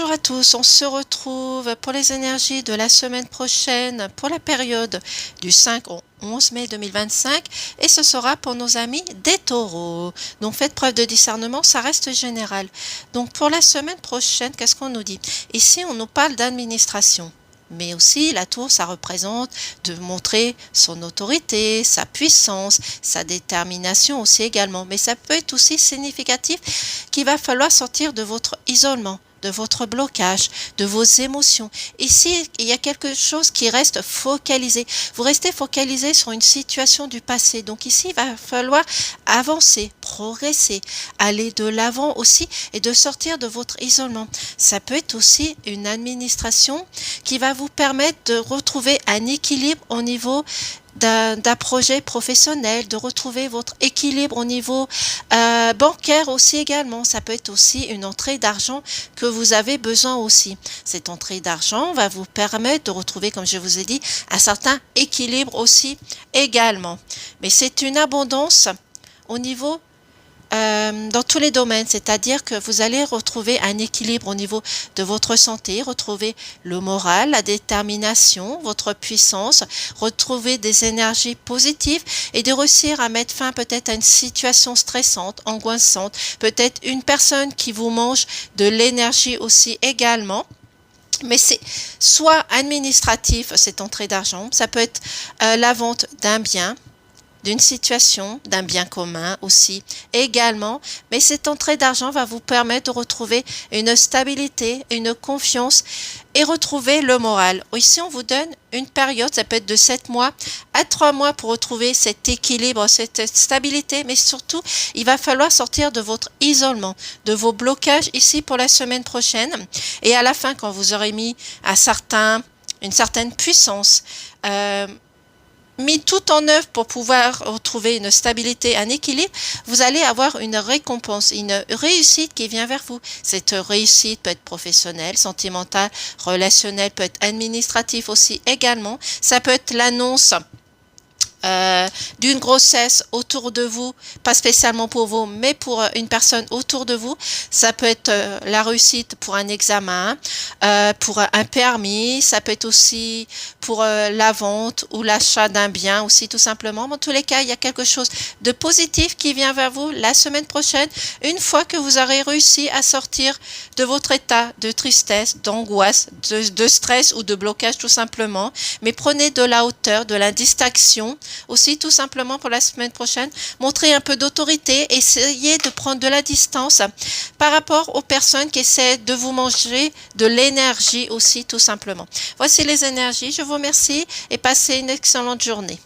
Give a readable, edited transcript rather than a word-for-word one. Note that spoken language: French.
Bonjour à tous, on se retrouve pour les énergies de la semaine prochaine pour la période du 5 au 11 mai 2025 et ce sera pour nos amis des taureaux. Donc faites preuve de discernement, ça reste général. Donc pour la semaine prochaine, qu'est-ce qu'on nous dit? Ici, on nous parle d'administration. Mais aussi, la tour, ça représente de montrer son autorité, sa puissance, sa détermination aussi également. Mais ça peut être aussi significatif qu'il va falloir sortir de votre isolement, de votre blocage, de vos émotions. Ici, il y a quelque chose qui reste focalisé. Vous restez focalisé sur une situation du passé. Donc ici, il va falloir avancer, progresser, aller de l'avant aussi et de sortir de votre isolement. Ça peut être aussi une administration qui va vous permettre de retrouver un équilibre au niveau d'un projet professionnel, de retrouver votre équilibre au niveau bancaire aussi également. Ça peut être aussi une entrée d'argent que vous avez besoin aussi. Cette entrée d'argent va vous permettre de retrouver, comme je vous ai dit, un certain équilibre aussi également. Mais c'est une abondance au niveau dans tous les domaines, c'est-à-dire que vous allez retrouver un équilibre au niveau de votre santé, retrouver le moral, la détermination, votre puissance, retrouver des énergies positives et de réussir à mettre fin peut-être à une situation stressante, angoissante, peut-être une personne qui vous mange de l'énergie aussi également. Mais c'est soit administratif, cette entrée d'argent, ça peut être la vente d'un bien, d'une situation, d'un bien commun aussi également, mais cette entrée d'argent va vous permettre de retrouver une stabilité, une confiance et retrouver le moral. Ici, on vous donne une période, ça peut être de 7 mois à 3 mois pour retrouver cet équilibre, cette stabilité, mais surtout, il va falloir sortir de votre isolement, de vos blocages ici pour la semaine prochaine et à la fin, quand vous aurez mis une certaine puissance, mis tout en œuvre pour pouvoir retrouver une stabilité, un équilibre, vous allez avoir une récompense, une réussite qui vient vers vous. Cette réussite peut être professionnelle, sentimentale, relationnelle, peut être administrative aussi également. Ça peut être l'annonce d'une grossesse autour de vous, pas spécialement pour vous, mais pour une personne autour de vous. Ça peut être la réussite pour un examen, pour un permis, ça peut être aussi pour la vente ou l'achat d'un bien aussi tout simplement. Dans tous les cas, il y a quelque chose de positif qui vient vers vous la semaine prochaine, une fois que vous aurez réussi à sortir de votre état de tristesse, d'angoisse, de stress ou de blocage tout simplement. Mais prenez de la hauteur, de la distinction, aussi tout simplement pour la semaine prochaine, montrer un peu d'autorité, essayez de prendre de la distance par rapport aux personnes qui essaient de vous manger de l'énergie aussi tout simplement. Voici les énergies, je vous remercie et passez une excellente journée.